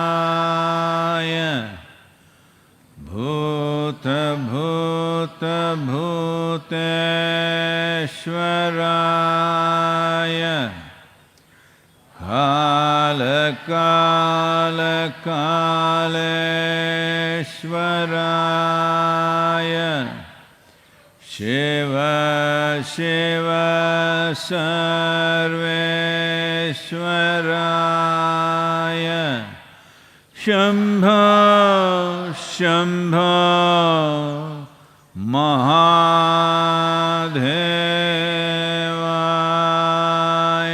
योगयोगयोगेश्वराय भूतभूतभूतेश्वराय कालकालकालेश्वराय शिव शिव सर्वेश्वराय शम्भो शम्भो महादेवाय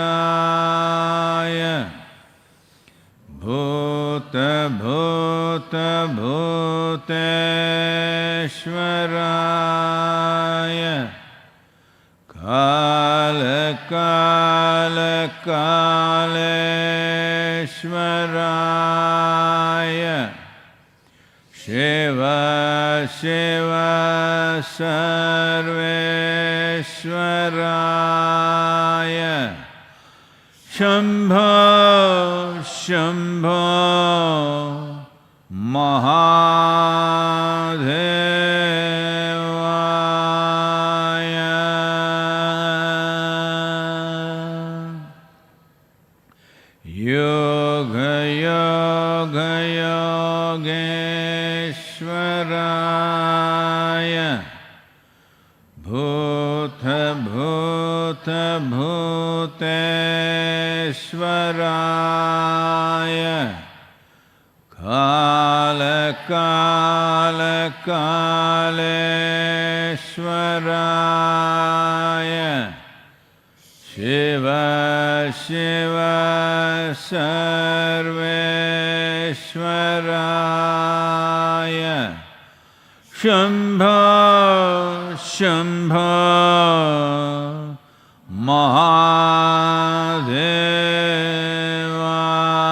योगयोगयोगेश्वराय भूतभूतभूतेश्वराय कालकालकालेश्वराय शिव शिव सर्वेश्वराय शम्भो शम्भो महादेवाय योगयोगयोगेश्वराय भूतभूतभूतेश्वराय कालकालकालेश्वराय शिव शिव सर्वेश्वराय शम्भो शम्भो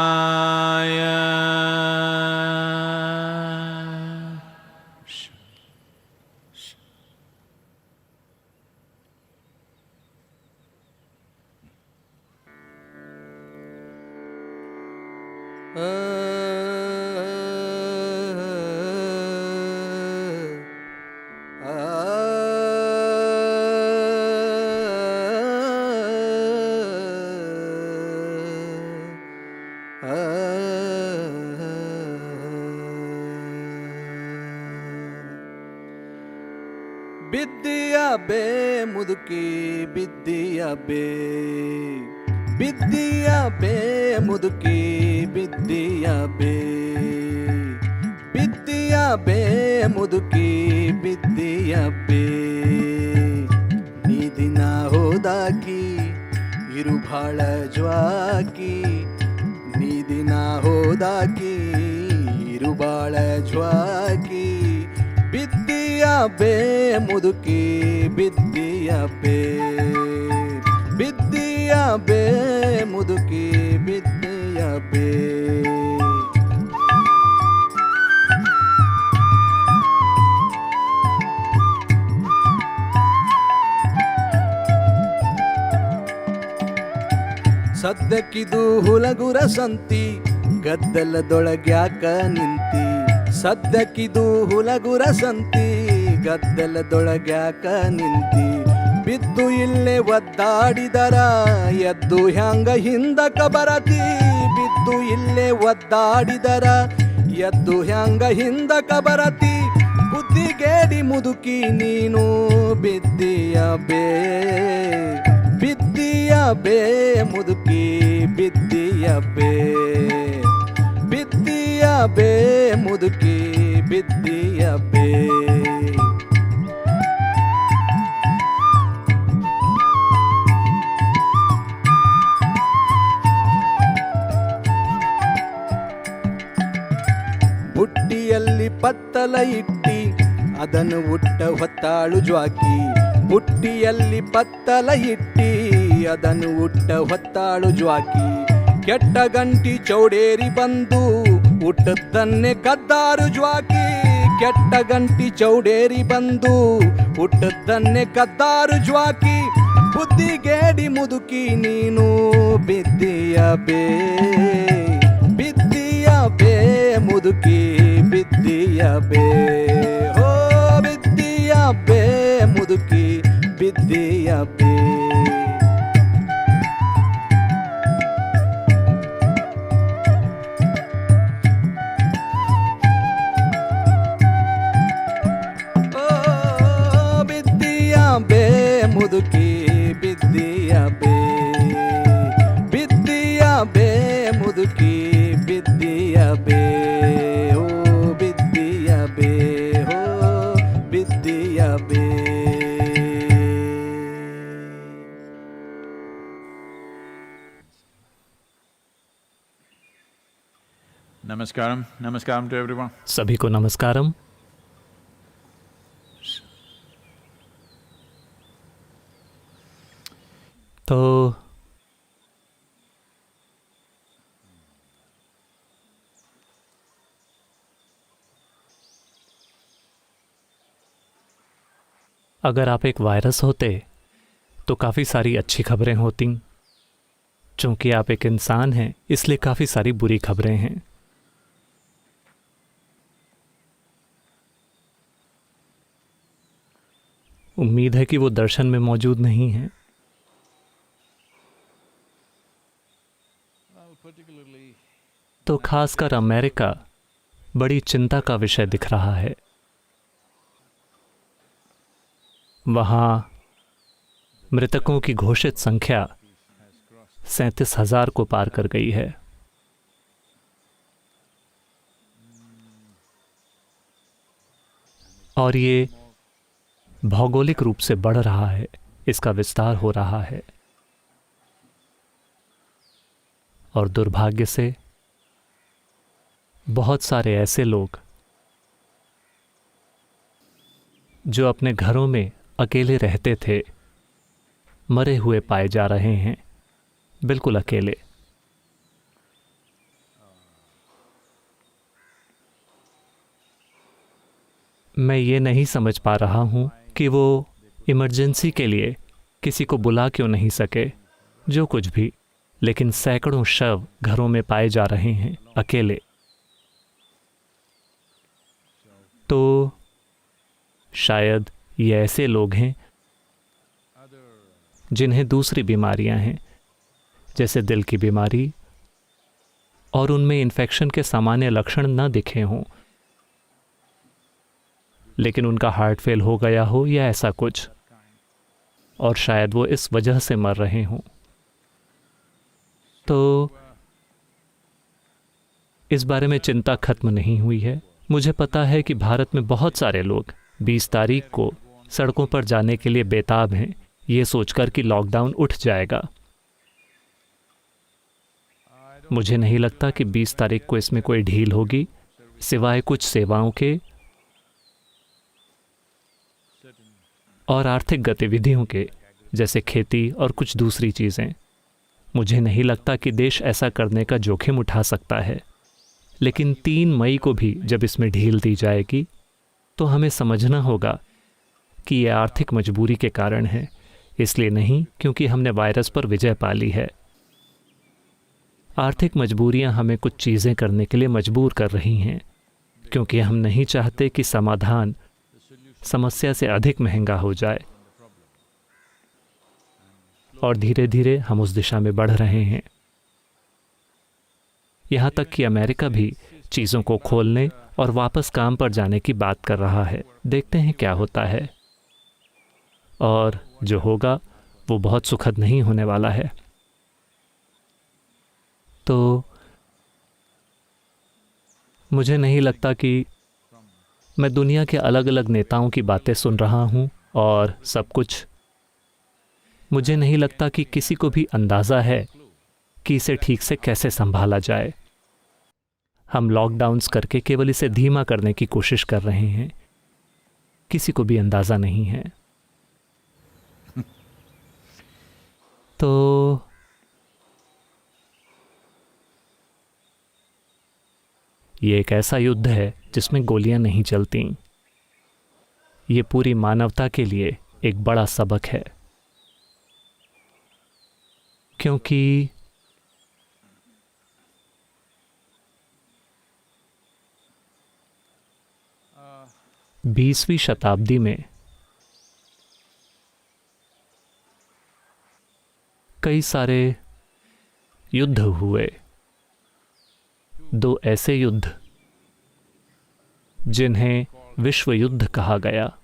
महादेवाय ಬಿದ್ದಿಯ ಬೇ ಮುದುಕಿ ಬಿದ್ದಿಯ ಬೇ ಬಿದ್ದಿಯ ಬೇ ಮುದುಕಿ ಬಿದ್ದಿಯ ಬೇ ಬಿದ್ದಿಯ ಬೇ ಮುದುಕಿ ಬಿದ್ದಿಯ ಬೇ ನೀ ದಿನ ಹೋದಾಕಿ ಇರು ಭಾಳ ಜ್ವಾಕಿ ನೀ ದಿನ ಹೋದಾಕಿ ಇರು ಭಾಳ ಜ್ವಾಕಿ ಬಿದ್ದಿಯ ಬೇ ಮುದುಕಿ ಬಿದ್ದಿಯ ಬೇ ಬಿದ್ದಿಯ ಬೇ ಮುದುಕಿ ಬಿದ್ದಿಯ ಬೇ ಸದ್ಯಕ್ಕಿದು ಹುಲಗುರ ಸಂತಿ ಗದ್ದಲದೊಳಗ್ಯಾಕ ನಿಂತಿ ಸದ್ಯಕ್ಕಿದು ಹುಲಗುರ ಸಂತಿ ಗದ್ದಲದೊಳಗ್ಯಾಕ ನಿಂತಿ ಬಿದ್ದು ಇಲ್ಲೇ ಒದ್ದಾಡಿದರ ಎದ್ದು ಹ್ಯಾಂಗ ಹಿಂದಕ ಬರತಿ ಬಿದ್ದು ಇಲ್ಲೇ ಒದ್ದಾಡಿದರ ಎದ್ದು ಹ್ಯಾಂಗ ಹಿಂದಕ ಬರತಿ ಬುದ್ಧಿಗೇಡಿ ಮುದುಕಿ ನೀನು ಬಿದ್ದಿಯ ಬೇ ಬಿದ್ದಿಯ ಬೇ ಮುದುಕಿ ಬಿದ್ದಿಯ ಬೇ ಬಿದ್ದಿಯ ಬೇ ಮುದುಕಿ ಬಿದ್ದಿಯ ಬೇ ಬುಟ್ಟಿಯಲ್ಲಿ ಪತ್ತಲ ಇಟ್ಟಿ ಅದನ್ನು ಉಟ್ಟ ಹೊತ್ತಾಳು ಜ್ವಾಕಿ ಬುಟ್ಟಿಯಲ್ಲಿ ಪತ್ತಲ ಇಟ್ಟಿ ಅದನ್ನು ಉಟ್ಟ ಹೊತ್ತಾಳು ಜ್ವಾಕಿ ಕೆಟ್ಟ ಗಂಟಿ ಚೌಡೇರಿ ಬಂದು ಹುಟ್ಟದ್ದನ್ನೇ ಕದ್ದಾರು ಜ್ವಾಕಿ. ಕೆಟ್ಟ ಗಂಟಿ ಚೌಡೇರಿ ಬಂದು ಹುಟ್ಟದ್ದನ್ನೇ ಕದ್ದಾರು ಜ್ವಾಕಿ. ಬುದ್ಧಿಗೇಡಿ ಮುದುಕಿ ನೀನು ಬಿದ್ದೀಯ ಬೇ, ಬಿದ್ದೀಯ ಬೇ ಮುದುಕಿ ಬಿದ್ದೀಯ ಬೇ. ಹೋ ಬಿದ್ದೀಯ ಬೇ ಮುದುಕಿ ಬಿದ್ದೀಯ ಬೇ. ಬೇ ಮುದುಕಿ ಬಿದ್ದೀಯ ಬೇ, ಬಿದ್ದೀಯ ಬೇ ಮುದುಕಿ ಬಿದ್ದೀಯ ಬೇ. ಹೋ ಬಿದ್ದೀಯ ಬೇ, ಹೋ ಬಿದ್ದೀಯ ಬೇ. Namaskaram. Namaskaram to everyone. सभी को नमस्कारम. तो अगर आप एक वायरस होते तो काफ़ी सारी अच्छी खबरें होती. चूंकि आप एक इंसान हैं इसलिए काफ़ी सारी बुरी खबरें हैं. उम्मीद है कि वो दर्शन में मौजूद नहीं है. तो खासकर अमेरिका बड़ी चिंता का विषय दिख रहा है. वहाँ मृतकों की घोषित संख्या 37,000 को पार कर गई है. और ये भौगोलिक रूप से बढ़ रहा है, इसका विस्तार हो रहा है. और दुर्भाग्य से बहुत सारे ऐसे लोग जो अपने घरों में अकेले रहते थे मरे हुए पाए जा रहे हैं, बिल्कुल अकेले. मैं ये नहीं समझ पा रहा हूँ कि वो इमरजेंसी के लिए किसी को बुला क्यों नहीं सके. जो कुछ भी, लेकिन सैकड़ों शव घरों में पाए जा रहे हैं अकेले. तो शायद ये ऐसे लोग हैं जिन्हें दूसरी बीमारियां हैं, जैसे दिल की बीमारी, और उनमें इन्फेक्शन के सामान्य लक्षण न दिखे हों, लेकिन उनका हार्ट फेल हो गया हो या ऐसा कुछ, और शायद वो इस वजह से मर रहे हों. तो इस बारे में चिंता खत्म नहीं हुई है. मुझे पता है कि भारत में बहुत सारे लोग 20 तारीख को सड़कों पर जाने के लिए बेताब हैं, ये सोचकर कि लॉकडाउन उठ जाएगा. मुझे नहीं लगता कि 20 तारीख को इसमें कोई ढील होगी, सिवाय कुछ सेवाओं के और आर्थिक गतिविधियों के, जैसे खेती और कुछ दूसरी चीज़ें. मुझे नहीं लगता कि देश ऐसा करने का जोखिम उठा सकता है. लेकिन 3 मई को भी जब इसमें ढील दी जाएगी तो हमें समझना होगा कि ये आर्थिक मजबूरी के कारण है, इसलिए नहीं क्योंकि हमने वायरस पर विजय पा ली है. आर्थिक मजबूरियां हमें कुछ चीज़ें करने के लिए मजबूर कर रही हैं, क्योंकि हम नहीं चाहते कि समाधान समस्या से अधिक महंगा हो जाए. और धीरे धीरे हम उस दिशा में बढ़ रहे हैं. यहाँ तक कि अमेरिका भी चीज़ों को खोलने और वापस काम पर जाने की बात कर रहा है. देखते हैं क्या होता है, और जो होगा वो बहुत सुखद नहीं होने वाला है. तो मुझे नहीं लगता कि मैं दुनिया के अलग अलग नेताओं की बातें सुन रहा हूँ और सब कुछ. मुझे नहीं लगता कि किसी को भी अंदाज़ा है कि इसे ठीक से कैसे संभाला जाए. हम लॉकडाउन्स करके केवल इसे धीमा करने की कोशिश कर रहे हैं. किसी को भी अंदाज़ा नहीं है. तो ये एक ऐसा युद्ध है जिसमें गोलियां नहीं चलती। ये पूरी मानवता के लिए एक बड़ा सबक है, क्योंकि बीसवीं शताब्दी में कई सारे युद्ध हुए। दो ऐसे युद्ध जिन्हें विश्व युद्ध कहा गया,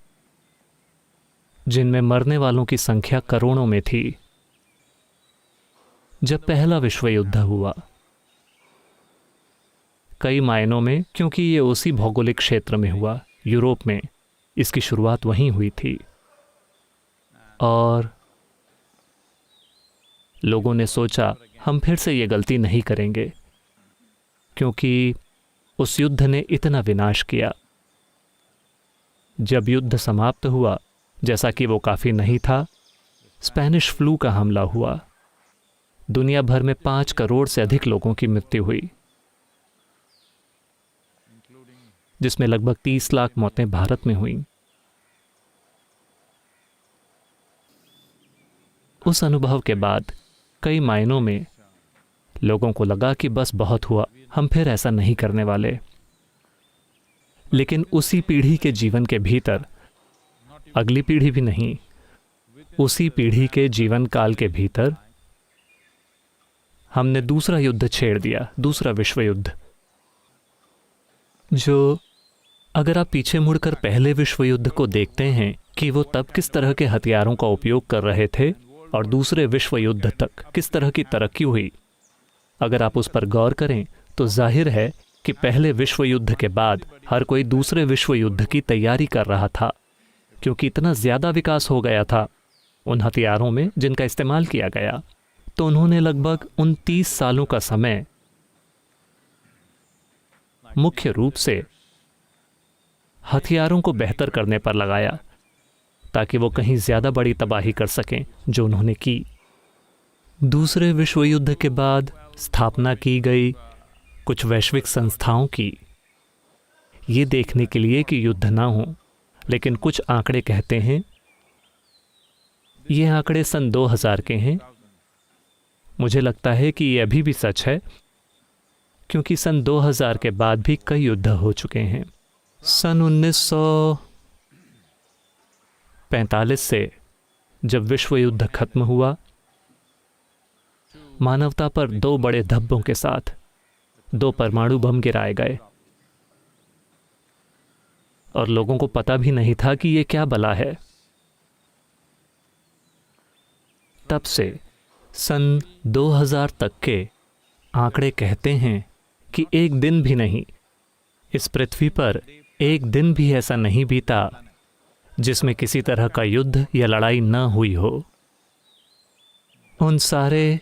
जिनमें मरने वालों की संख्या करोड़ों में थी। जब पहला विश्व युद्ध हुआ, कई मायनों में, क्योंकि ये उसी भौगोलिक क्षेत्र में हुआ, यूरोप में, इसकी शुरुआत वहीं हुई थी, और लोगों ने सोचा हम फिर से ये गलती नहीं करेंगे, क्योंकि उस युद्ध ने इतना विनाश किया। जब युद्ध समाप्त हुआ, जैसा कि वो काफ़ी नहीं था, स्पेनिश फ्लू का हमला हुआ। दुनिया भर में 5 करोड़ से अधिक लोगों की मृत्यु हुई, जिसमें लगभग 30 लाख मौतें भारत में हुईं। उस अनुभव के बाद कई मायनों में लोगों को लगा कि बस बहुत हुआ, हम फिर ऐसा नहीं करने वाले। लेकिन उसी पीढ़ी के जीवन के भीतर, अगली पीढ़ी भी नहीं, उसी पीढ़ी के जीवन काल के भीतर हमने दूसरा युद्ध छेड़ दिया, दूसरा विश्व युद्ध, जो अगर आप पीछे मुड़कर पहले विश्व युद्ध को देखते हैं कि वो तब किस तरह के हथियारों का उपयोग कर रहे थे और दूसरे विश्व युद्ध तक किस तरह की तरक्की हुई, अगर आप उस पर गौर करें तो जाहिर है कि पहले विश्व युद्ध के बाद हर कोई दूसरे विश्व युद्ध की तैयारी कर रहा था, क्योंकि इतना ज़्यादा विकास हो गया था उन हथियारों में जिनका इस्तेमाल किया गया। तो उन्होंने लगभग 29 सालों का समय मुख्य रूप से हथियारों को बेहतर करने पर लगाया, ताकि वो कहीं ज़्यादा बड़ी तबाही कर सकें, जो उन्होंने की। दूसरे विश्व युद्ध के बाद स्थापना की गई कुछ वैश्विक संस्थाओं की, ये देखने के लिए कि युद्ध ना हो। लेकिन कुछ आंकड़े कहते हैं, ये आंकड़े सन 2000 के हैं, मुझे लगता है कि ये अभी भी सच है, क्योंकि सन 2000 के बाद भी कई युद्ध हो चुके हैं। सन 1945 से जब विश्व युद्ध खत्म हुआ, मानवता पर 2 बड़े धब्बों के साथ 2 परमाणु बम गिराए गए, और लोगों को पता भी नहीं था कि ये क्या बला है। तब से सन 2000 तक के आंकड़े कहते हैं कि एक दिन भी नहीं, इस पृथ्वी पर एक दिन भी ऐसा नहीं बीता जिसमें किसी तरह का युद्ध या लड़ाई न हुई हो। उन सारे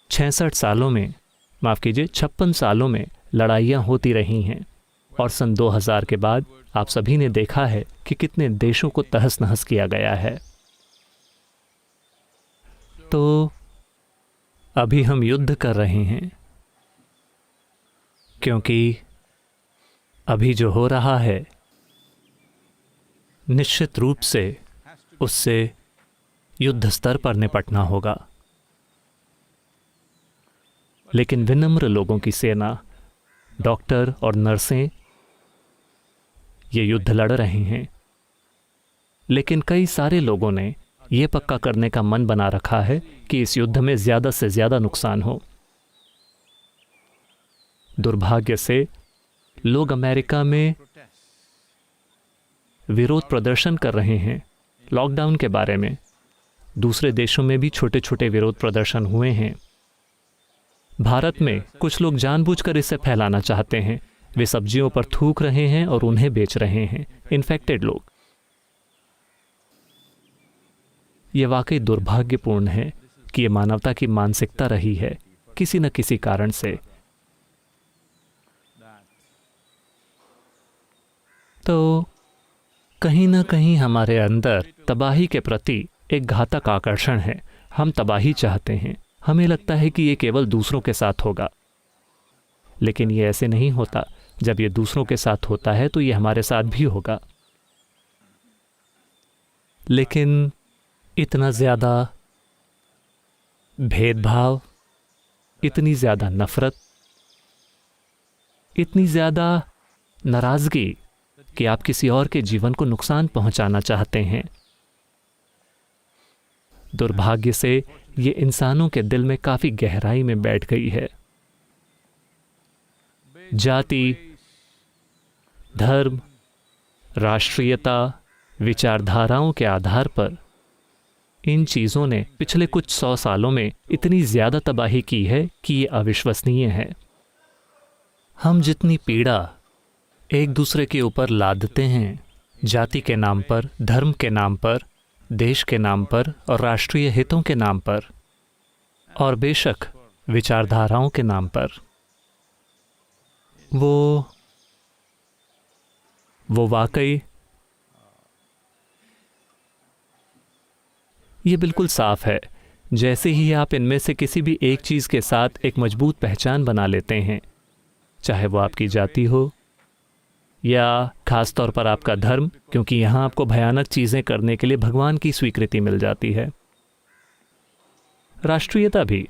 66 सालों में, माफ़ कीजिए 56 सालों में लड़ाइयाँ होती रही हैं, और सन 2000 के बाद आप सभी ने देखा है कि कितने देशों को तहस नहस किया गया है। तो अभी हम युद्ध कर रहे हैं, क्योंकि अभी जो हो रहा है निश्चित रूप से उससे युद्ध स्तर पर निपटना होगा। लेकिन विनम्र लोगों की सेना, डॉक्टर और नर्सें ये युद्ध लड़ रहे हैं, लेकिन कई सारे लोगों ने ये पक्का करने का मन बना रखा है कि इस युद्ध में ज़्यादा से ज़्यादा नुकसान हो। दुर्भाग्य से लोग अमेरिका में विरोध प्रदर्शन कर रहे हैं लॉकडाउन के बारे में। दूसरे देशों में भी छोटे छोटे विरोध प्रदर्शन हुए हैं। भारत में कुछ लोग जानबूझकर इसे फैलाना चाहते हैं। वे सब्जियों पर थूक रहे हैं और उन्हें बेच रहे हैं, इन्फेक्टेड लोग। ये वाकई दुर्भाग्यपूर्ण है कि ये मानवता की मानसिकता रही है किसी न किसी कारण से। तो कहीं ना कहीं हमारे अंदर तबाही के प्रति एक घातक आकर्षण है। हम तबाही चाहते हैं। हमें लगता है कि ये केवल दूसरों के साथ होगा, लेकिन ये ऐसे नहीं होता। जब ये दूसरों के साथ होता है तो ये हमारे साथ भी होगा। लेकिन इतना ज़्यादा भेदभाव, इतनी ज़्यादा नफरत, इतनी ज़्यादा नाराज़गी कि आप किसी और के जीवन को नुकसान पहुंचाना चाहते हैं, दुर्भाग्य से ये इंसानों के दिल में काफ़ी गहराई में बैठ गई है। जाति, धर्म, राष्ट्रीयता, विचारधाराओं के आधार पर इन चीज़ों ने पिछले कुछ 100 सालों में इतनी ज़्यादा तबाही की है कि ये अविश्वसनीय है। हम जितनी पीड़ा एक दूसरे के ऊपर लादते हैं, जाति के नाम पर, धर्म के नाम पर, देश के नाम पर और राष्ट्रीय हितों के नाम पर, और बेशक विचारधाराओं के नाम पर, वो वाकई ये बिल्कुल साफ है। जैसे ही आप इनमें से किसी भी एक चीज़ के साथ एक मजबूत पहचान बना लेते हैं, चाहे वो आपकी जाति हो या खास तौर पर आपका धर्म, क्योंकि यहाँ आपको भयानक चीज़ें करने के लिए भगवान की स्वीकृति मिल जाती है। राष्ट्रीयता भी,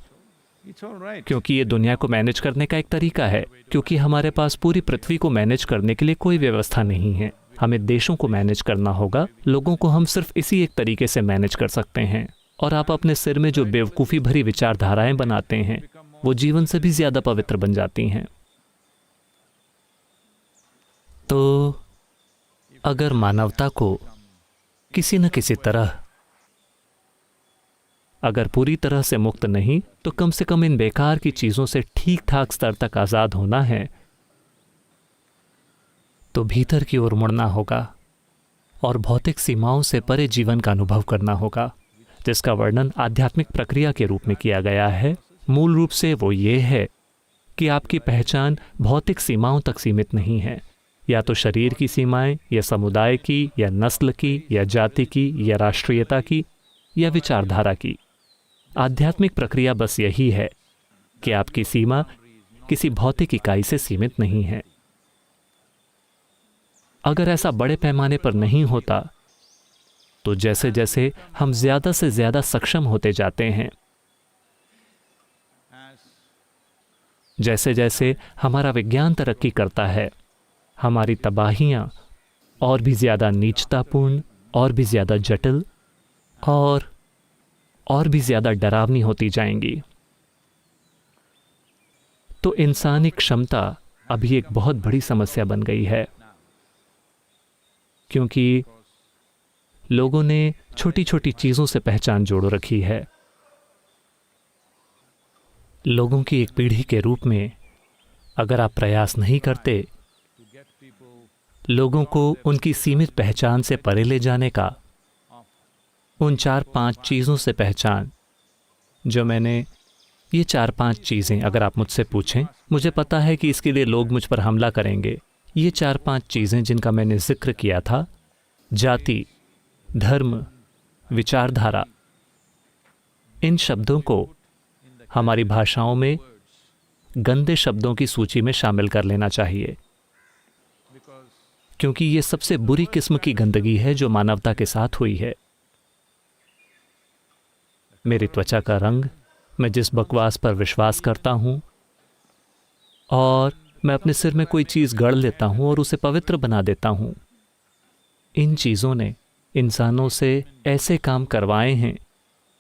क्योंकि ये दुनिया को मैनेज करने का एक तरीका है, क्योंकि हमारे पास पूरी पृथ्वी को मैनेज करने के लिए कोई व्यवस्था नहीं है। हमें देशों को मैनेज करना होगा, लोगों को हम सिर्फ इसी एक तरीके से मैनेज कर सकते हैं। और आप अपने सिर में जो बेवकूफ़ी भरी विचारधाराएं बनाते हैं, वो जीवन से भी ज़्यादा पवित्र बन जाती हैं। तो अगर मानवता को किसी न किसी तरह, अगर पूरी तरह से मुक्त नहीं तो कम से कम इन बेकार की चीज़ों से ठीक ठाक स्तर तक आज़ाद होना है, तो भीतर की ओर मुड़ना होगा और भौतिक सीमाओं से परे जीवन का अनुभव करना होगा, जिसका वर्णन आध्यात्मिक प्रक्रिया के रूप में किया गया है। मूल रूप से वो ये है कि आपकी पहचान भौतिक सीमाओं तक सीमित नहीं है, या तो शरीर की सीमाएं, या समुदाय की, या नस्ल की, या जाति की, या राष्ट्रीयता की, या विचारधारा की। आध्यात्मिक प्रक्रिया बस यही है कि आपकी सीमा किसी भौतिक इकाई से सीमित नहीं है। अगर ऐसा बड़े पैमाने पर नहीं होता तो जैसे जैसे हम ज़्यादा से ज़्यादा सक्षम होते जाते हैं, जैसे जैसे हमारा विज्ञान तरक्की करता है, हमारी तबाहियाँ और भी ज़्यादा नीचतापूर्ण, और भी ज़्यादा जटिल और भी ज़्यादा डरावनी होती जाएंगी। तो इंसानी क्षमता अभी एक बहुत बड़ी समस्या बन गई है, क्योंकि लोगों ने छोटी छोटी चीज़ों से पहचान जोड़ रखी है। लोगों की एक पीढ़ी के रूप में अगर आप प्रयास नहीं करते लोगों को उनकी सीमित पहचान से परे ले जाने का, उन 4-5 चीज़ों से पहचान जो मैंने, ये 4-5 चीज़ें अगर आप मुझसे पूछें, मुझे पता है कि इसके लिए लोग मुझ पर हमला करेंगे। ये 4-5 चीज़ें जिनका मैंने जिक्र किया था, जाति, धर्म, विचारधारा, इन शब्दों को हमारी भाषाओं में गंदे शब्दों की सूची में शामिल कर लेना चाहिए, क्योंकि ये सबसे बुरी किस्म की गंदगी है जो मानवता के साथ हुई है। मेरी त्वचा का रंग, मैं जिस बकवास पर विश्वास करता हूँ, और मैं अपने सिर में कोई चीज़ गढ़ लेता हूँ और उसे पवित्र बना देता हूँ। इन चीज़ों ने इंसानों से ऐसे काम करवाए हैं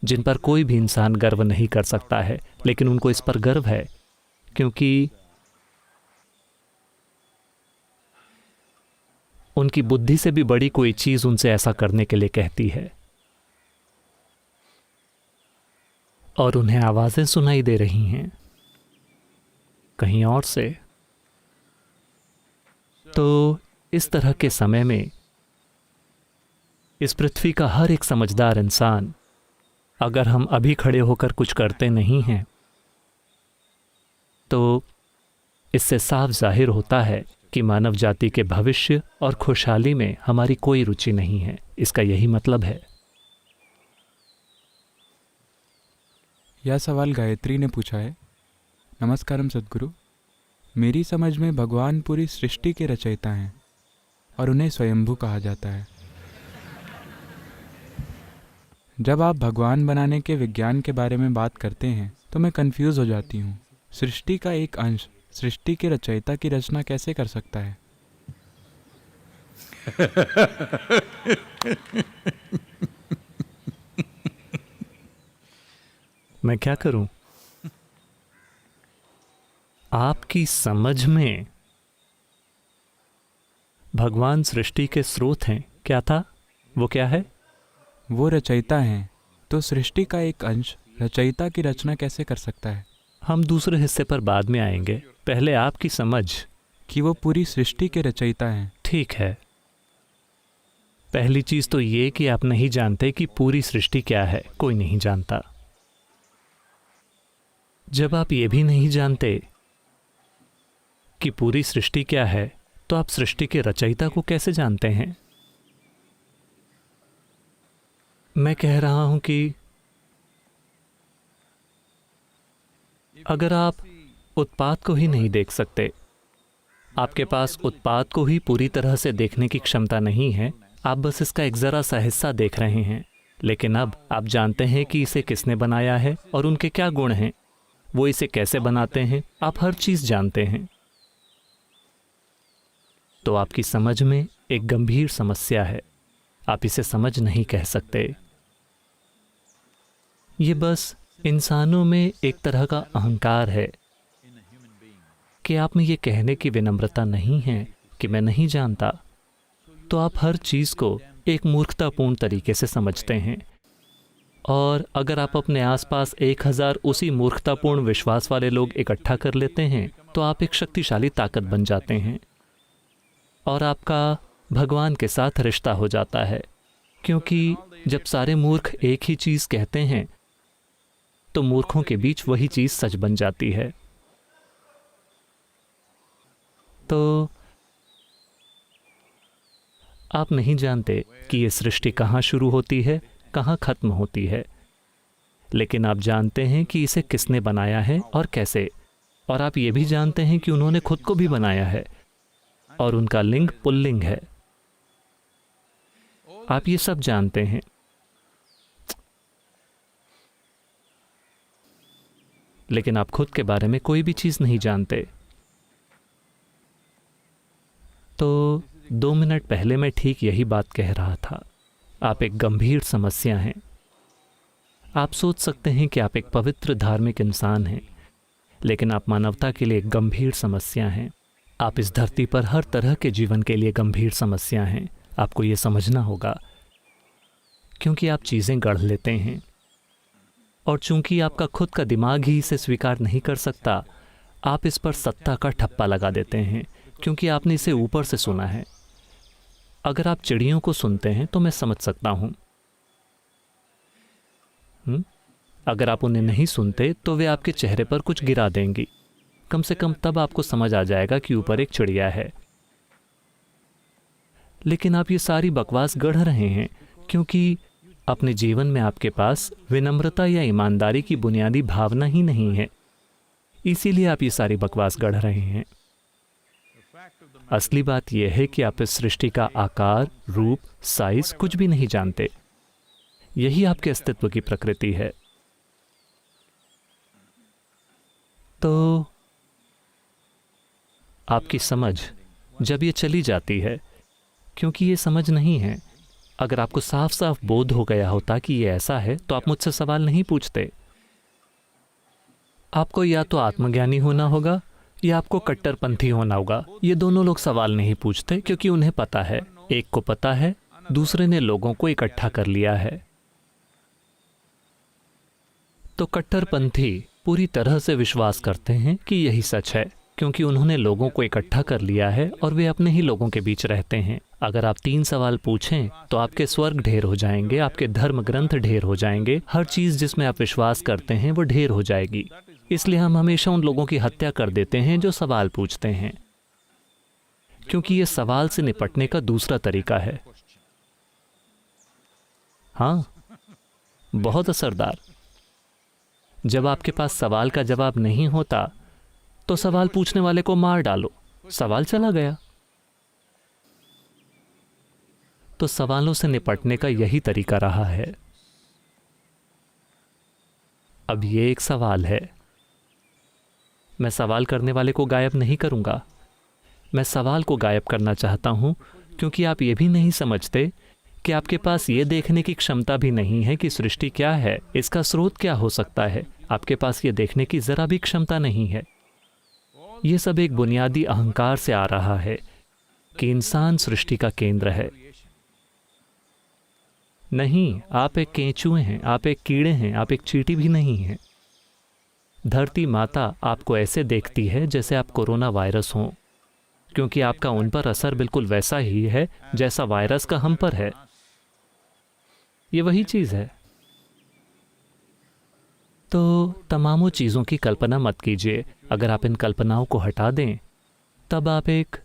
जिन पर कोई भी इंसान गर्व नहीं कर सकता है, लेकिन उनको इस पर गर्व है क्योंकि उनकी बुद्धि से भी बड़ी कोई चीज़ उनसे ऐसा करने के लिए कहती है, और उन्हें आवाज़ें सुनाई दे रही हैं कहीं और से। तो इस तरह के समय में इस पृथ्वी का हर एक समझदार इंसान, अगर हम अभी खड़े होकर कुछ करते नहीं हैं, तो इससे साफ जाहिर होता है कि मानव जाति के भविष्य और खुशहाली में हमारी कोई रुचि नहीं है। इसका यही मतलब है। यह सवाल गायत्री ने पूछा है। नमस्कारम सद्गुरु। मेरी समझ में भगवान पूरी सृष्टि के रचयिता हैं और उन्हें स्वयंभू कहा जाता है। जब आप भगवान बनाने के विज्ञान के बारे में बात करते हैं तो मैं कंफ्यूज हो जाती हूँ। सृष्टि का एक अंश सृष्टि के रचयिता की रचना कैसे कर सकता है? मैं क्या करूं? आपकी समझ में भगवान सृष्टि के स्रोत हैं, क्या था? वो क्या है? वो रचयिता हैं, तो सृष्टि का एक अंश रचयिता की रचना कैसे कर सकता है? हम दूसरे हिस्से पर बाद में आएंगे, पहले आपकी समझ कि वो पूरी सृष्टि के रचयिता हैं। ठीक है। पहली चीज तो ये कि आप नहीं जानते कि पूरी सृष्टि क्या है। कोई नहीं जानता। जब आप ये भी नहीं जानते कि पूरी सृष्टि क्या है, तो आप सृष्टि के रचयिता को कैसे जानते हैं? मैं कह रहा हूं कि अगर आप उत्पाद को ही नहीं देख सकते, आपके पास उत्पाद को ही पूरी तरह से देखने की क्षमता नहीं है, आप बस इसका एक जरा सा हिस्सा देख रहे हैं, लेकिन अब आप जानते हैं कि इसे किसने बनाया है और उनके क्या गुण हैं, वो इसे कैसे बनाते हैं, आप हर चीज जानते हैं। तो आपकी समझ में एक गंभीर समस्या है। आप इसे समझ नहीं कह सकते। ये बस इंसानों में एक तरह का अहंकार है कि आप में ये कहने की विनम्रता नहीं है कि मैं नहीं जानता, तो आप हर चीज़ को एक मूर्खतापूर्ण तरीके से समझते हैं। और अगर आप अपने आसपास 1000 उसी मूर्खतापूर्ण विश्वास वाले लोग इकट्ठा कर लेते हैं, तो आप एक शक्तिशाली ताकत बन जाते हैं और आपका भगवान के साथ रिश्ता हो जाता है। क्योंकि जब सारे मूर्ख एक ही चीज़ कहते हैं, तो मूर्खों के बीच वही चीज़ सच बन जाती है। तो आप नहीं जानते कि ये सृष्टि कहाँ शुरू होती है, कहाँ खत्म होती है, लेकिन आप जानते हैं कि इसे किसने बनाया है और कैसे। और आप ये भी जानते हैं कि उन्होंने खुद को भी बनाया है और उनका लिंग पुल्लिंग है। आप ये सब जानते हैं, लेकिन आप खुद के बारे में कोई भी चीज़ नहीं जानते। तो 2 मिनट पहले मैं ठीक यही बात कह रहा था। आप एक गंभीर समस्या हैं। आप सोच सकते हैं कि आप एक पवित्र धार्मिक इंसान हैं, लेकिन आप मानवता के लिए एक गंभीर समस्या हैं। आप इस धरती पर हर तरह के जीवन के लिए गंभीर समस्या हैं। आपको ये समझना होगा, क्योंकि आप चीज़ें गढ़ लेते हैं और चूंकि आपका खुद का दिमाग ही इसे स्वीकार नहीं कर सकता, आप इस पर सत्ता का ठप्पा लगा देते हैं, क्योंकि आपने इसे ऊपर से सुना है। अगर आप चिड़ियों को सुनते हैं तो मैं समझ सकता हूं। अगर आप उन्हें नहीं सुनते तो वे आपके चेहरे पर कुछ गिरा देंगी। कम से कम तब आपको समझ आ जाएगा कि ऊपर एक चिड़िया है। लेकिन आप ये सारी बकवास गढ़ रहे हैं, क्योंकि अपने जीवन में आपके पास विनम्रता या ईमानदारी की बुनियादी भावना ही नहीं है। इसीलिए आप ये सारी बकवास गढ़ रहे हैं। असली बात यह है कि आप इस सृष्टि का आकार, रूप, साइज कुछ भी नहीं जानते। यही आपके अस्तित्व की प्रकृति है। तो आपकी समझ जब ये चली जाती है, क्योंकि ये समझ नहीं है। अगर आपको साफ साफ बोध हो गया होता कि ये ऐसा है, तो आप मुझसे सवाल नहीं पूछते। आपको या तो आत्मज्ञानी होना होगा या आपको कट्टरपंथी होना होगा। ये दोनों लोग सवाल नहीं पूछते, क्योंकि उन्हें पता है। एक को पता है, दूसरे ने लोगों को इकट्ठा कर लिया है। तो कट्टरपंथी पूरी तरह से विश्वास करते हैं कि यही सच है, क्योंकि उन्होंने लोगों को इकट्ठा कर लिया है और वे अपने ही लोगों के बीच रहते हैं। अगर आप 3 सवाल पूछें तो आपके स्वर्ग ढेर हो जाएंगे, आपके धर्म ग्रंथ ढेर हो जाएंगे, हर चीज़ जिसमें आप विश्वास करते हैं वो ढेर हो जाएगी। इसलिए हम हमेशा उन लोगों की हत्या कर देते हैं जो सवाल पूछते हैं, क्योंकि ये सवाल से निपटने का दूसरा तरीका है। हाँ, बहुत असरदार। जब आपके पास सवाल का जवाब नहीं होता, तो सवाल पूछने वाले को मार डालो, सवाल चला गया। तो सवालों से निपटने का यही तरीका रहा है। अब ये एक सवाल है, मैं सवाल करने वाले को गायब नहीं करूंगा, मैं सवाल को गायब करना चाहता हूं, क्योंकि आप ये भी नहीं समझते कि आपके पास ये देखने की क्षमता भी नहीं है कि सृष्टि क्या है, इसका स्रोत क्या हो सकता है। आपके पास ये देखने की जरा भी क्षमता नहीं है। ये सब एक बुनियादी अहंकार से आ रहा है कि इंसान सृष्टि का केंद्र है। नहीं, आप एक केंचुए हैं, आप एक कीड़े हैं, आप एक चींटी भी नहीं हैं। धरती माता आपको ऐसे देखती है जैसे आप कोरोना वायरस हों, क्योंकि आपका उन पर असर बिल्कुल वैसा ही है जैसा वायरस का हम पर है। ये वही चीज है। तो तमामों चीजों की कल्पना मत कीजिए। अगर आप इन कल्पनाओं को हटा दें, तब आप एक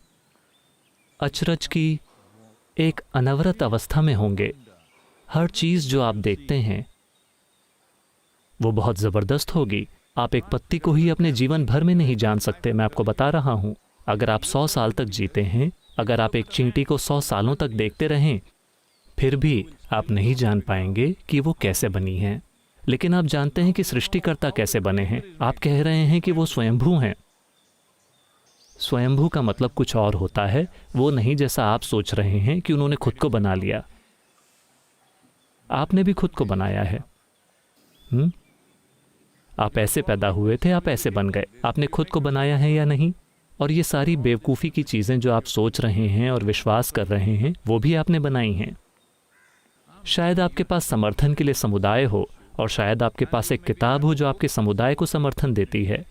अचरज की एक अनवरत अवस्था में होंगे। हर चीज जो आप देखते हैं वो बहुत जबरदस्त होगी। आप एक पत्ती को ही अपने जीवन भर में नहीं जान सकते। मैं आपको बता रहा हूं, अगर आप 100 साल तक जीते हैं, अगर आप एक चींटी को 100 सालों तक देखते रहें, फिर भी आप नहीं जान पाएंगे कि वो कैसे बनी है। लेकिन आप जानते हैं कि सृष्टिकर्ता कैसे बने हैं। आप कह रहे हैं कि वो स्वयंभू हैं। स्वयंभू का मतलब कुछ और होता है, वो नहीं जैसा आप सोच रहे हैं कि उन्होंने खुद को बना लिया। आपने भी खुद को बनाया है। आप ऐसे पैदा हुए थे, आप ऐसे बन गए। आपने खुद को बनाया है या नहीं? और ये सारी बेवकूफ़ी की चीज़ें जो आप सोच रहे हैं और विश्वास कर रहे हैं, वो भी आपने बनाई हैं। शायद आपके पास समर्थन के लिए समुदाय हो, और शायद आपके पास एक किताब हो जो आपके समुदाय को समर्थन देती है,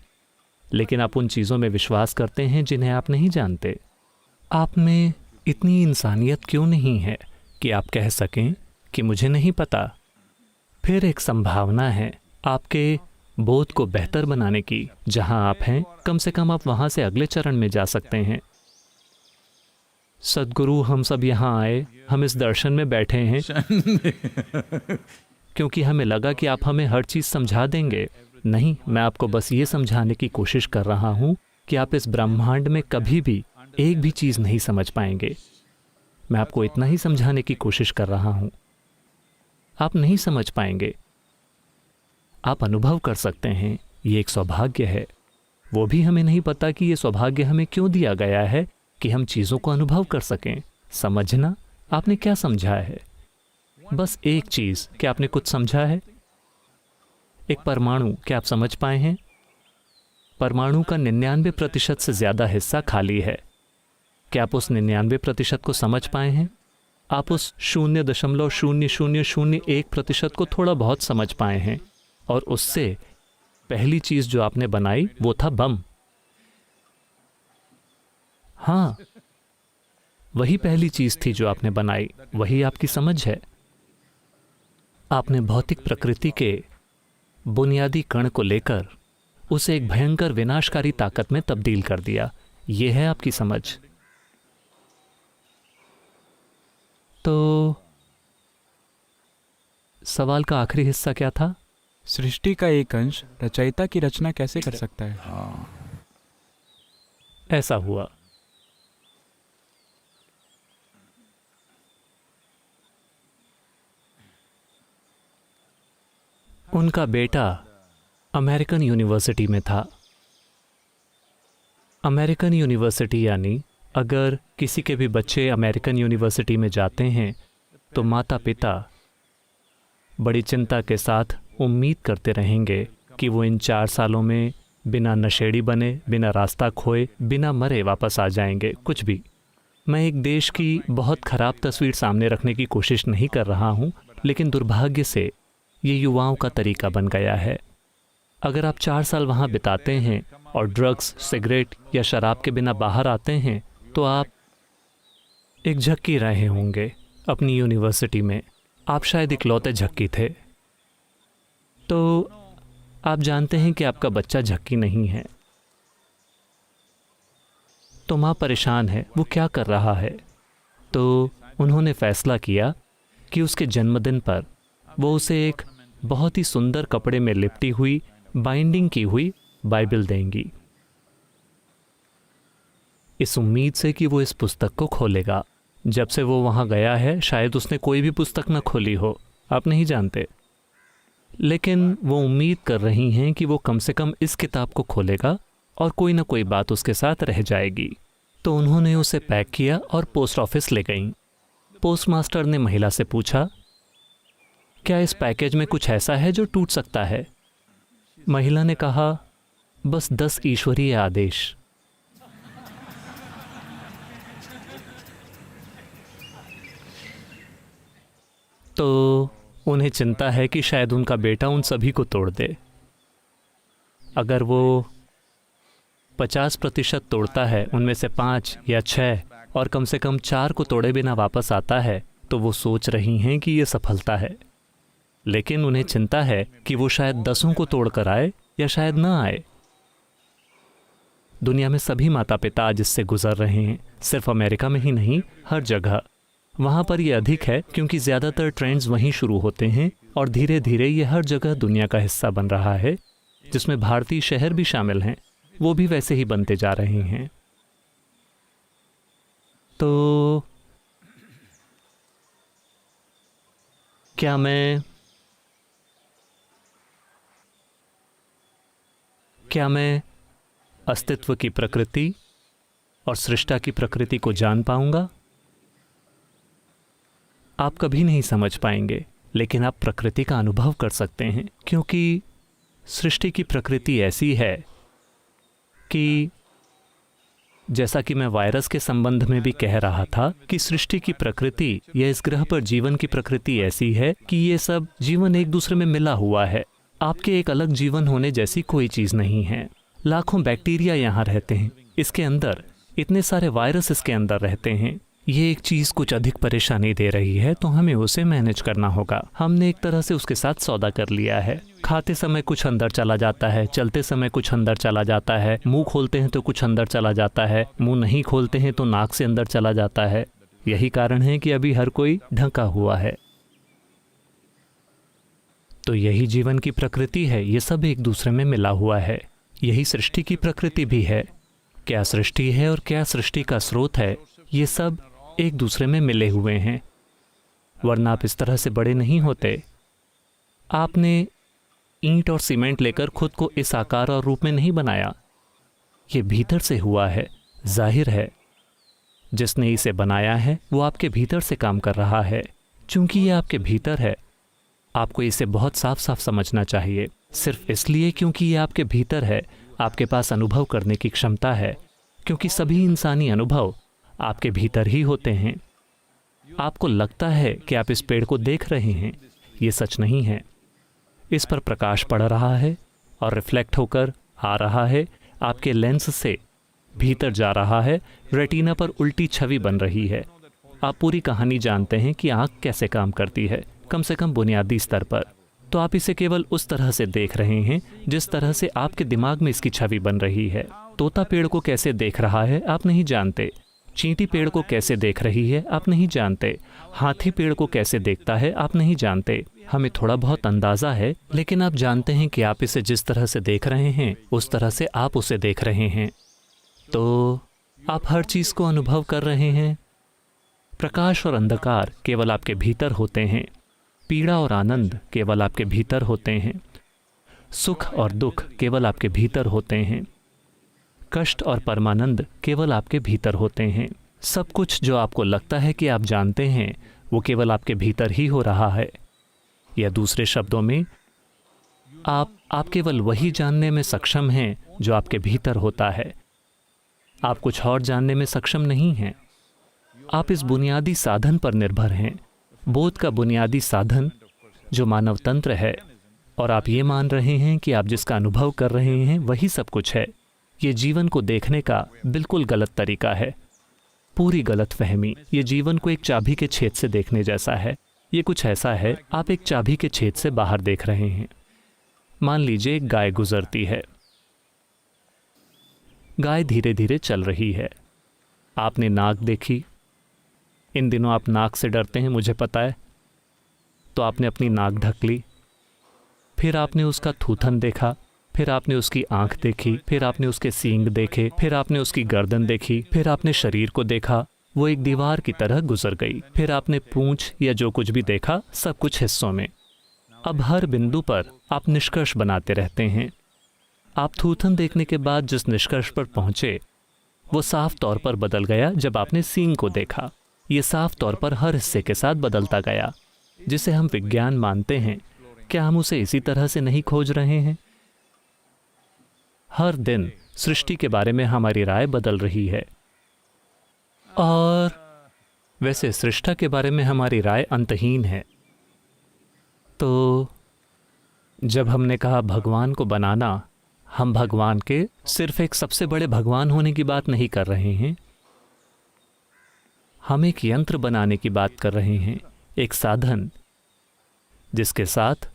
लेकिन आप उन चीज़ों में विश्वास करते हैं जिन्हें आप नहीं जानते। आप में इतनी इंसानियत क्यों नहीं है कि आप कह सकें कि मुझे नहीं पता? फिर एक संभावना है आपके बोध को बेहतर बनाने की। जहां आप हैं, कम से कम आप वहां से अगले चरण में जा सकते हैं। सद्गुरु, हम सब यहाँ आए, हम इस दर्शन में बैठे हैं क्योंकि हमें लगा कि आप हमें हर चीज़ समझा देंगे। नहीं, मैं आपको बस ये समझाने की कोशिश कर रहा हूँ कि आप इस ब्रह्मांड में कभी भी एक भी चीज़ नहीं समझ पाएंगे। मैं आपको इतना ही समझाने की कोशिश कर रहा हूँ। आप नहीं समझ पाएंगे। आप अनुभव कर सकते हैं, ये एक सौभाग्य है। वो भी हमें नहीं पता कि ये सौभाग्य हमें क्यों दिया गया है कि हम चीज़ों को अनुभव कर सकें। समझना, आपने क्या समझा है? बस एक चीज़, क्या आपने कुछ समझा है? एक परमाणु, क्या आप समझ पाए हैं? परमाणु का 99% से ज़्यादा हिस्सा खाली है। क्या आप उस 99% को समझ पाए हैं? आप उस 0.0001% को थोड़ा बहुत समझ पाए हैं, और उससे पहली चीज जो आपने बनाई वो था बम। हाँ, वही पहली चीज थी जो आपने बनाई, वही आपकी समझ है। आपने भौतिक प्रकृति के बुनियादी कण को लेकर उसे एक भयंकर विनाशकारी ताकत में तब्दील कर दिया। यह है आपकी समझ। तो सवाल का आखिरी हिस्सा क्या था? सृष्टि का एक अंश रचयिता की रचना कैसे कर सकता है? ऐसा हुआ। उनका बेटा अमेरिकन यूनिवर्सिटी में था। अमेरिकन यूनिवर्सिटी यानी अगर किसी के भी बच्चे अमेरिकन यूनिवर्सिटी में जाते हैं तो माता पिता बड़ी चिंता के साथ उम्मीद करते रहेंगे कि वो इन 4 सालों में बिना नशेड़ी बने, बिना रास्ता खोए, बिना मरे वापस आ जाएंगे। कुछ भी। मैं एक देश की बहुत ख़राब तस्वीर सामने रखने की कोशिश नहीं कर रहा हूँ, लेकिन दुर्भाग्य से ये युवाओं का तरीका बन गया है। अगर आप 4 साल वहाँ बिताते हैं और ड्रग्स, सिगरेट या शराब के बिना बाहर आते हैं तो आप एक झक्की रहे होंगे अपनी यूनिवर्सिटी में। आप शायद इकलौते झक्की थे। तो आप जानते हैं कि आपका बच्चा झक्की नहीं है। तो माँ परेशान है, वो क्या कर रहा है। तो उन्होंने फैसला किया कि उसके जन्मदिन पर वो उसे एक बहुत ही सुंदर कपड़े में लिपटी हुई, बाइंडिंग की हुई बाइबल देंगी। इस उम्मीद से कि वो इस पुस्तक को खोलेगा। जब से वो वहाँ गया है शायद उसने कोई भी पुस्तक न खोली हो, आप नहीं जानते, लेकिन वो उम्मीद कर रही हैं कि वो कम से कम इस किताब को खोलेगा और कोई ना कोई बात उसके साथ रह जाएगी। तो उन्होंने उसे पैक किया और पोस्ट ऑफिस ले गईं। पोस्टमास्टर ने महिला से पूछा, क्या इस पैकेज में कुछ ऐसा है जो टूट सकता है? महिला ने कहा, बस 10 ईश्वरीय आदेश। तो उन्हें चिंता है कि शायद उनका बेटा उन सभी को तोड़ दे। अगर वो 50% तोड़ता है, उनमें से 5 या 6 और कम से कम 4 को तोड़े बिना वापस आता है, तो वो सोच रही हैं कि ये सफलता है। लेकिन उन्हें चिंता है कि वो शायद 10 को तोड़ कर आए या शायद ना आए। दुनिया में सभी माता पिता आज इससे गुजर रहे हैं, सिर्फ अमेरिका में ही नहीं, हर जगह। वहाँ पर ये अधिक है क्योंकि ज़्यादातर ट्रेंड्स वहीं शुरू होते हैं और धीरे धीरे ये हर जगह दुनिया का हिस्सा बन रहा है, जिसमें भारतीय शहर भी शामिल हैं, वो भी वैसे ही बनते जा रहे हैं। तो क्या मैं अस्तित्व की प्रकृति और सृष्टा की प्रकृति को जान पाऊंगा? आप कभी नहीं समझ पाएंगे, लेकिन आप प्रकृति का अनुभव कर सकते हैं, क्योंकि सृष्टि की प्रकृति ऐसी है कि जैसा कि मैं वायरस के संबंध में भी कह रहा था कि सृष्टि की प्रकृति या इस ग्रह पर जीवन की प्रकृति ऐसी है कि ये सब जीवन एक दूसरे में मिला हुआ है। आपके एक अलग जीवन होने जैसी कोई चीज़ नहीं है। लाखों बैक्टीरिया यहाँ रहते हैं, इसके अंदर इतने सारे वायरस इसके अंदर रहते हैं। ये एक चीज़ कुछ अधिक परेशानी दे रही है, तो हमें उसे मैनेज करना होगा। हमने एक तरह से उसके साथ सौदा कर लिया है। खाते समय कुछ अंदर चला जाता है, चलते समय कुछ अंदर चला जाता है, मुंह खोलते हैं तो कुछ अंदर चला जाता है, मुंह नहीं खोलते हैं तो नाक से अंदर चला जाता है। यही कारण है कि अभी हर कोई ढका हुआ है। तो यही जीवन की प्रकृति है, ये सब एक दूसरे में मिला हुआ है। यही सृष्टि की प्रकृति भी है। क्या सृष्टि है और क्या सृष्टि का स्रोत है, ये सब एक दूसरे में मिले हुए हैं, वरना आप इस तरह से बड़े नहीं होते। आपने ईंट और सीमेंट लेकर खुद को इस आकार और रूप में नहीं बनाया, ये भीतर से हुआ है। जाहिर है जिसने इसे बनाया है वो आपके भीतर से काम कर रहा है। चूंकि ये आपके भीतर है, आपको इसे बहुत साफ साफ समझना चाहिए। सिर्फ इसलिए क्योंकि ये आपके भीतर है, आपके पास अनुभव करने की क्षमता है, क्योंकि सभी इंसानी अनुभव आपके भीतर ही होते हैं। आपको लगता है कि आप इस पेड़ को देख रहे हैं, ये सच नहीं है। इस पर प्रकाश पड़ रहा है और रिफ्लेक्ट होकर आ रहा है, आपके लेंस से भीतर जा रहा है, रेटिना पर उल्टी छवि बन रही है। आप पूरी कहानी जानते हैं कि आँख कैसे काम करती है, कम से कम बुनियादी स्तर पर। तो आप इसे केवल उस तरह से देख रहे हैं जिस तरह से आपके दिमाग में इसकी छवि बन रही है। तोता पेड़ को कैसे देख रहा है आप नहीं जानते। चींटी पेड़ को कैसे देख रही है आप नहीं जानते। हाथी पेड़ को कैसे देखता है आप नहीं जानते। हमें थोड़ा बहुत अंदाज़ा है, लेकिन आप जानते हैं कि आप इसे जिस तरह से देख रहे हैं उस तरह से आप उसे देख रहे हैं। तो आप हर चीज़ को अनुभव कर रहे हैं। प्रकाश और अंधकार केवल आपके भीतर होते हैं। पीड़ा और आनंद केवल आपके भीतर होते हैं। सुख और दुख केवल आपके भीतर होते हैं। कष्ट और परमानंद केवल आपके भीतर होते हैं। सब कुछ जो आपको लगता है कि आप जानते हैं वो केवल आपके भीतर ही हो रहा है। या दूसरे शब्दों में, आप केवल वही जानने में सक्षम हैं जो आपके भीतर होता है। आप कुछ और जानने में सक्षम नहीं हैं। आप इस बुनियादी साधन पर निर्भर हैं, बोध का बुनियादी साधन जो मानव तंत्र है, और आप ये मान रहे हैं कि आप जिसका अनुभव कर रहे हैं वही सब कुछ है। ये जीवन को देखने का बिल्कुल गलत तरीका है, पूरी गलत फहमी। ये जीवन को एक चाबी के छेद से देखने जैसा है। ये कुछ ऐसा है, आप एक चाबी के छेद से बाहर देख रहे हैं। मान लीजिए एक गाय गुजरती है। गाय धीरे धीरे चल रही है। आपने नाक देखी। इन दिनों आप नाक से डरते हैं, मुझे पता है। तो आपने अपनी नाक ढक ली। फिर आपने उसका थूथन देखा, फिर आपने उसकी आंख देखी, फिर आपने उसके सींग देखे, फिर आपने उसकी गर्दन देखी, फिर आपने शरीर को देखा, वो एक दीवार की तरह गुजर गई। फिर आपने पूंछ या जो कुछ भी देखा, सब कुछ हिस्सों में। अब हर बिंदु पर आप निष्कर्ष बनाते रहते हैं। आप थूथन देखने के बाद जिस निष्कर्ष पर पहुंचे वो साफ तौर पर बदल गया जब आपने सींग को देखा। ये साफ तौर पर हर हिस्से के साथ बदलता गया। जिसे हम विज्ञान मानते हैं, क्या हम उसे इसी तरह से नहीं खोज रहे हैं? हर दिन सृष्टि के बारे में हमारी राय बदल रही है, और वैसे सृष्टा के बारे में हमारी राय अंतहीन है। तो जब हमने कहा भगवान को बनाना, हम भगवान के सिर्फ एक सबसे बड़े भगवान होने की बात नहीं कर रहे हैं। हम एक यंत्र बनाने की बात कर रहे हैं, एक साधन जिसके साथ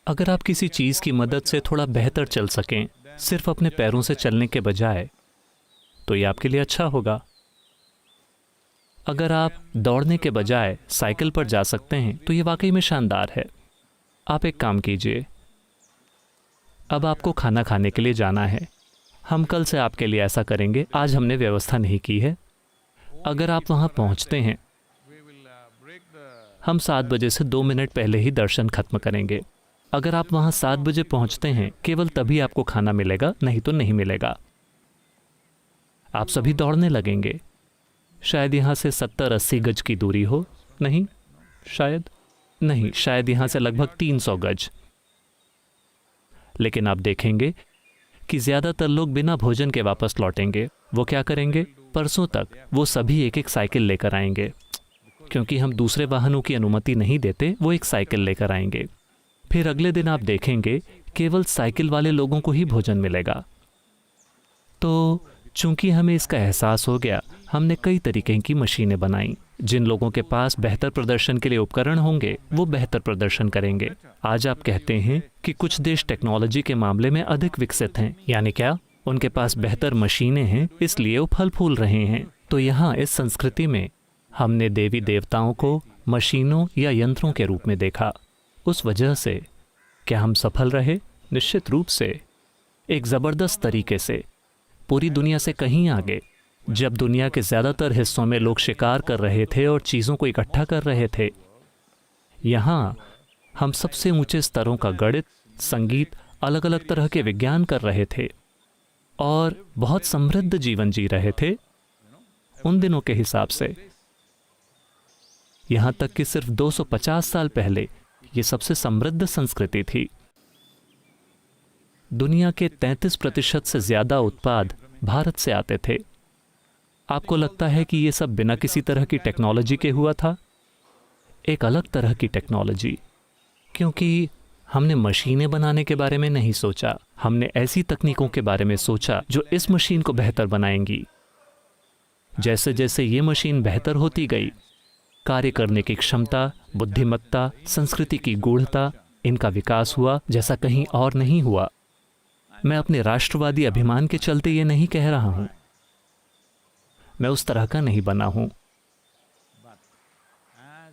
अगर आप किसी चीज़ की मदद से थोड़ा बेहतर चल सकें, सिर्फ अपने पैरों से चलने के बजाय, तो ये आपके लिए अच्छा होगा। अगर आप दौड़ने के बजाय साइकिल पर जा सकते हैं तो ये वाकई में शानदार है। आप एक काम कीजिए, अब आपको खाना खाने के लिए जाना है। हम कल से आपके लिए ऐसा करेंगे, आज हमने व्यवस्था नहीं की है। अगर आप वहाँ पहुँचते हैं, हम 7 बजे से 2 मिनट पहले ही दर्शन खत्म करेंगे। अगर आप वहाँ 7 बजे पहुँचते हैं, केवल तभी आपको खाना मिलेगा, नहीं तो नहीं मिलेगा। आप सभी दौड़ने लगेंगे। शायद यहाँ से 70-80 गज की दूरी हो, नहीं शायद यहाँ से लगभग 300 गज। लेकिन आप देखेंगे कि ज़्यादातर लोग बिना भोजन के वापस लौटेंगे। वो क्या करेंगे? परसों तक वो सभी एक एक साइकिल लेकर आएंगे, क्योंकि हम दूसरे वाहनों की अनुमति नहीं देते। वो एक साइकिल लेकर आएंगे। फिर अगले दिन आप देखेंगे केवल साइकिल वाले लोगों को ही भोजन मिलेगा। तो चूंकि हमें इसका एहसास हो गया, हमने कई तरीके की मशीनें बनाई। जिन लोगों के पास बेहतर प्रदर्शन के लिए उपकरण होंगे, वो बेहतर प्रदर्शन करेंगे। आज आप कहते हैं कि कुछ देश टेक्नोलॉजी के मामले में अधिक विकसित हैं, यानी क्या? उनके पास बेहतर मशीनें हैं, इसलिए वो फल फूल रहे हैं। तो यहाँ इस संस्कृति में हमने देवी देवताओं को मशीनों या यंत्रों के रूप में देखा। उस वजह से क्या हम सफल रहे? निश्चित रूप से, एक ज़बरदस्त तरीके से, पूरी दुनिया से कहीं आगे। जब दुनिया के ज़्यादातर हिस्सों में लोग शिकार कर रहे थे और चीज़ों को इकट्ठा कर रहे थे, यहाँ हम सबसे ऊंचे स्तरों का गणित, संगीत, अलग अलग तरह के विज्ञान कर रहे थे और बहुत समृद्ध जीवन जी रहे थे उन दिनों के हिसाब से। यहाँ तक कि सिर्फ 250 साल पहले ये सबसे समृद्ध संस्कृति थी। दुनिया के 33% से ज़्यादा उत्पाद भारत से आते थे। आपको लगता है कि ये सब बिना किसी तरह की टेक्नोलॉजी के हुआ था? एक अलग तरह की टेक्नोलॉजी, क्योंकि हमने मशीनें बनाने के बारे में नहीं सोचा। हमने ऐसी तकनीकों के बारे में सोचा जो इस मशीन को बेहतर बनाएंगी। जैसे जैसे ये मशीन बेहतर होती गई, कार्य करने की क्षमता, बुद्धिमत्ता, संस्कृति की गूढ़ता, इनका विकास हुआ जैसा कहीं और नहीं हुआ। मैं अपने राष्ट्रवादी अभिमान के चलते ये नहीं कह रहा हूं। मैं उस तरह का नहीं बना हूं,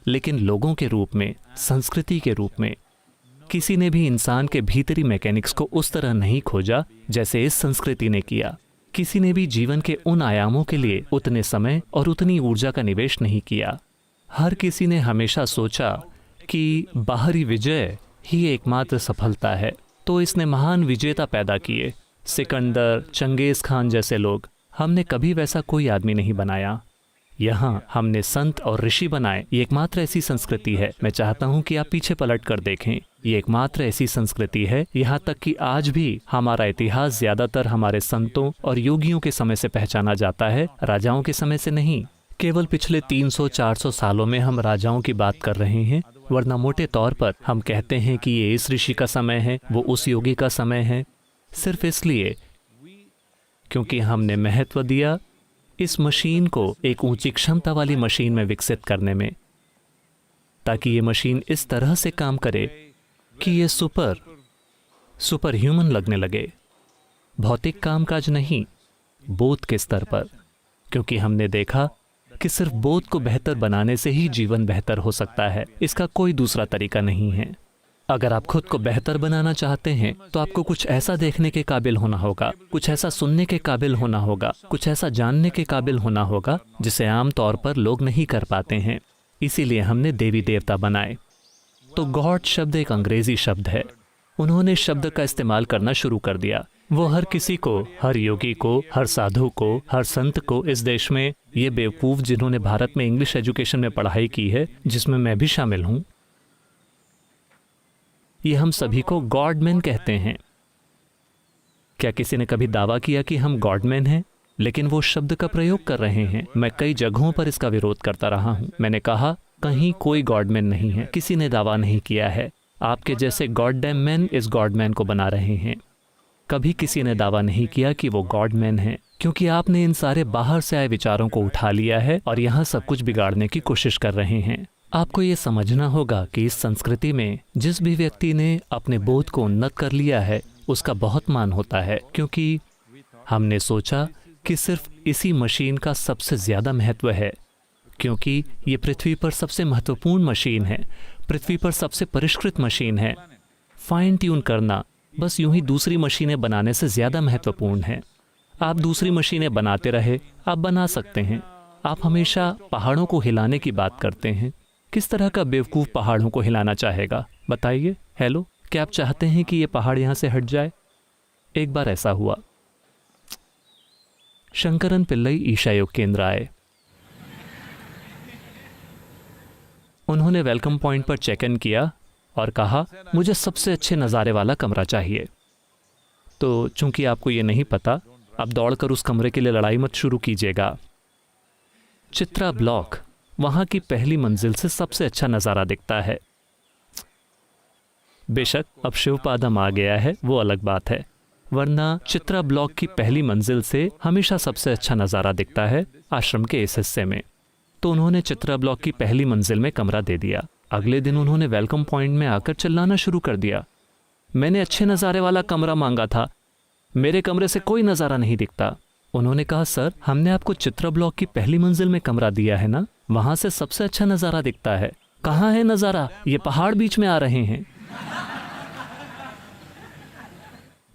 लेकिन लोगों के रूप में, संस्कृति के रूप में, किसी ने भी इंसान के भीतरी मैकेनिक्स को उस तरह नहीं खोजा जैसे इस संस्कृति ने किया। किसी ने भी जीवन के उन आयामों के लिए उतने समय और उतनी ऊर्जा का निवेश नहीं किया। हर किसी ने हमेशा सोचा कि बाहरी विजय ही एकमात्र सफलता है, तो इसने महान विजेता पैदा किए, सिकंदर, चंगेज खान जैसे लोग। हमने कभी वैसा कोई आदमी नहीं बनाया। यहाँ हमने संत और ऋषि बनाए। ये एकमात्र ऐसी संस्कृति है। मैं चाहता हूँ कि आप पीछे पलट कर देखें। ये एकमात्र ऐसी संस्कृति है, यहाँ तक कि आज भी हमारा इतिहास ज़्यादातर हमारे संतों और योगियों के समय से पहचाना जाता है, राजाओं के समय से नहीं। केवल पिछले 300-400 सालों में हम राजाओं की बात कर रहे हैं, वरना मोटे तौर पर हम कहते हैं कि ये इस ऋषि का समय है, वो उस योगी का समय है, सिर्फ इसलिए क्योंकि हमने महत्व दिया इस मशीन को एक ऊंची क्षमता वाली मशीन में विकसित करने में, ताकि ये मशीन इस तरह से काम करे कि ये सुपर ह्यूमन लगने लगे। भौतिक कामकाज नहीं, बोध के स्तर पर, क्योंकि हमने देखा कि सिर्फ बोध को बेहतर बनाने से ही जीवन बेहतर हो सकता है। इसका कोई दूसरा तरीका नहीं है। अगर आप खुद को बेहतर बनाना चाहते हैं तो आपको कुछ ऐसा देखने के काबिल होना होगा, कुछ ऐसा सुनने के काबिल होना होगा, कुछ ऐसा जानने के काबिल होना होगा जिसे आम तौर पर लोग नहीं कर पाते हैं। इसीलिए हमने देवी देवता बनाए। तो गॉड शब्द एक अंग्रेजी शब्द है। उन्होंने शब्द का इस्तेमाल करना शुरू कर दिया। वो हर किसी को, हर योगी को, हर साधु को, हर संत को इस देश में, ये बेवकूफ़ जिन्होंने भारत में इंग्लिश एजुकेशन में पढ़ाई की है, जिसमें मैं भी शामिल हूँ, ये हम सभी को गॉडमैन कहते हैं। क्या किसी ने कभी दावा किया कि हम गॉडमैन हैं? लेकिन वो शब्द का प्रयोग कर रहे हैं। मैं कई जगहों पर इसका विरोध करता रहा हूं। मैंने कहा कहीं कोई गॉडमैन नहीं है, किसी ने दावा नहीं किया है। आपके जैसे गॉडडैम मैन इस गॉडमैन को बना रहे हैं। कभी किसी ने दावा नहीं किया कि वो गॉडमैन है, क्योंकि आपने इन सारे बाहर से आए विचारों को उठा लिया है और यहाँ सब कुछ बिगाड़ने की कोशिश कर रहे हैं। आपको ये समझना होगा कि इस संस्कृति में जिस भी व्यक्ति ने अपने बोध को उन्नत कर लिया है उसका बहुत मान होता है, क्योंकि हमने सोचा कि सिर्फ इसी मशीन का सबसे ज़्यादा महत्व है, क्योंकि ये पृथ्वी पर सबसे महत्वपूर्ण मशीन है, पृथ्वी पर सबसे परिष्कृत मशीन है। फाइन ट्यून करना बस यूं ही दूसरी मशीनें बनाने से ज़्यादा महत्वपूर्ण है। आप दूसरी मशीनें बनाते रहे, आप बना सकते हैं। आप हमेशा पहाड़ों को हिलाने की बात करते हैं। किस तरह का बेवकूफ़ पहाड़ों को हिलाना चाहेगा? बताइए। हेलो, क्या आप चाहते हैं कि ये पहाड़ यहाँ से हट जाए? एक बार ऐसा हुआ। शंकरन पिल्लई ईशा योग केंद्र आए। उन्होंने वेलकम पॉइंट पर चेक इन किया और कहा मुझे सबसे अच्छे नज़ारे वाला कमरा चाहिए। तो चूंकि आपको ये नहीं पता, आप दौड़कर उस कमरे के लिए लड़ाई मत शुरू कीजिएगा। चित्रा ब्लॉक, वहां की पहली मंजिल से सबसे अच्छा नज़ारा दिखता है। बेशक अब शिवपादम आ गया है, वो अलग बात है, वरना चित्रा ब्लॉक की पहली मंजिल से हमेशा सबसे अच्छा नज़ारा दिखता है आश्रम के इस हिस्से में। तो उन्होंने चित्रा ब्लॉक की पहली मंजिल में कमरा दे दिया। अगले दिन उन्होंने वेलकम पॉइंट में आकर चिल्लाना शुरू कर दिया, मैंने अच्छे नज़ारे वाला कमरा मांगा था, मेरे कमरे से कोई नज़ारा नहीं दिखता। उन्होंने कहा सर, हमने आपको चित्रा ब्लॉक की पहली मंजिल में कमरा दिया है ना, वहां से सबसे अच्छा नज़ारा दिखता है। कहाँ है नज़ारा? ये पहाड़ बीच में आ रहे हैं।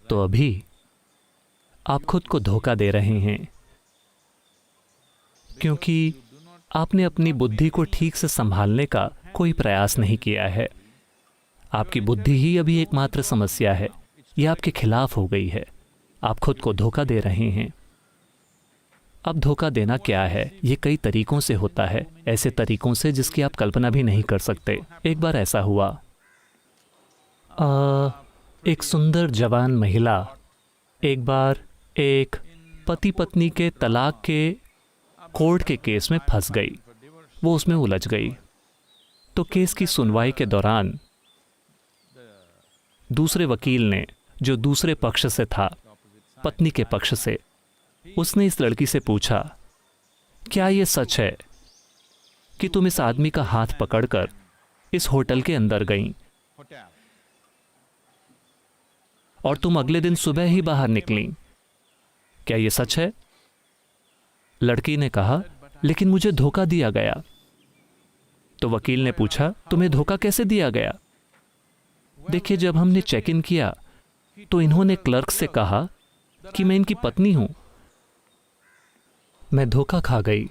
तो अभी आप खुद को धोखा दे रहे हैं, क्योंकि आपने अपनी बुद्धि को ठीक से संभालने का कोई प्रयास नहीं किया है। आपकी बुद्धि ही अभी एकमात्र समस्या है, यह आपके खिलाफ हो गई है। आप खुद को धोखा दे रहे हैं। अब धोखा देना क्या है? ये कई तरीकों से होता है, ऐसे तरीकों से जिसकी आप कल्पना भी नहीं कर सकते। एक बार ऐसा हुआ, एक सुंदर जवान महिला एक बार एक पति पत्नी के तलाक के कोर्ट के केस में फंस गई। वो उसमें उलझ गई। तो केस की सुनवाई के दौरान दूसरे वकील ने, जो दूसरे पक्ष से था, पत्नी के पक्ष से, उसने इस लड़की से पूछा, क्या ये सच है कि तुम इस आदमी का हाथ पकड़कर इस होटल के अंदर गईं और तुम अगले दिन सुबह ही बाहर निकलीं? क्या ये सच है? लड़की ने कहा, लेकिन मुझे धोखा दिया गया। तो वकील ने पूछा, तुम्हें धोखा कैसे दिया गया? देखिए, जब हमने चेक इन किया तो इन्होंने क्लर्क से कहा कि मैं इनकी पत्नी हूं। मैं धोखा खा गई।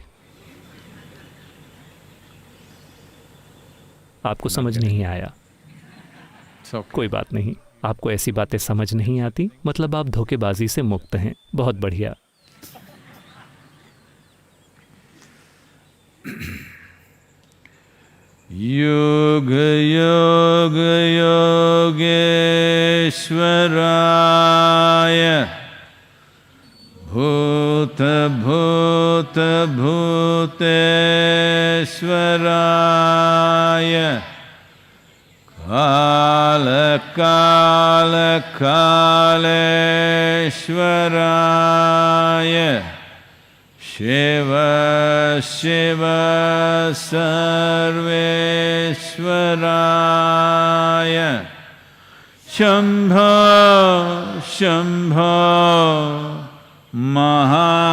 आपको समझ नहीं आया? कोई बात नहीं, आपको ऐसी बातें समझ नहीं आती, मतलब आप धोखेबाजी से मुक्त हैं। बहुत बढ़िया। योग योग योगेश्वराय भूत भूत भूतेश्वराय काल काल कालेश्वराय शिव शिव सर्वेश्वराय शंभो शंभो महादेवाय।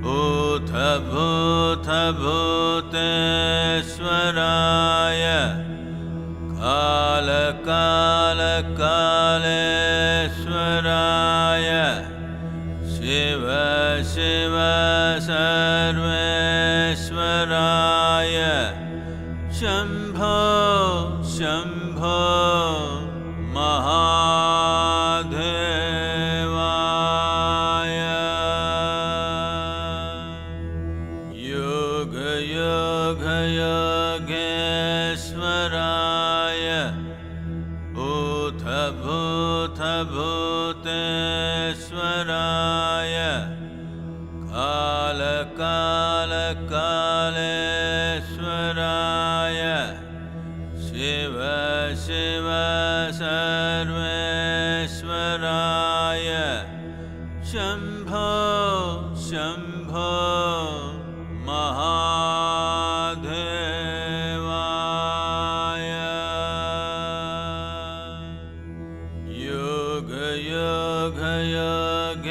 भूत भूत भूतेश्वराय काल काल कालेश्वराय शिव शिव सर्वेश्वराय शम्भो शम्भो महादेवाय योग योग योगेश्वराय भूत भूत भूतेश्वराय काल काल कालेश्वराय शिव शिव सर्वेश्वराय शम्भो शम्भो महादेवाय योग योग योगेश्वराय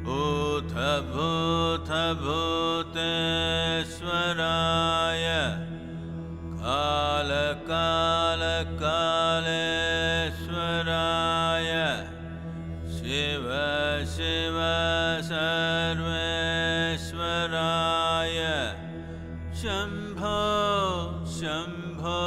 भूत भूत भूतेश्वराय काल काल कालेश्वराय शिव शिव सर्वेश्वराय शम्भो शम्भो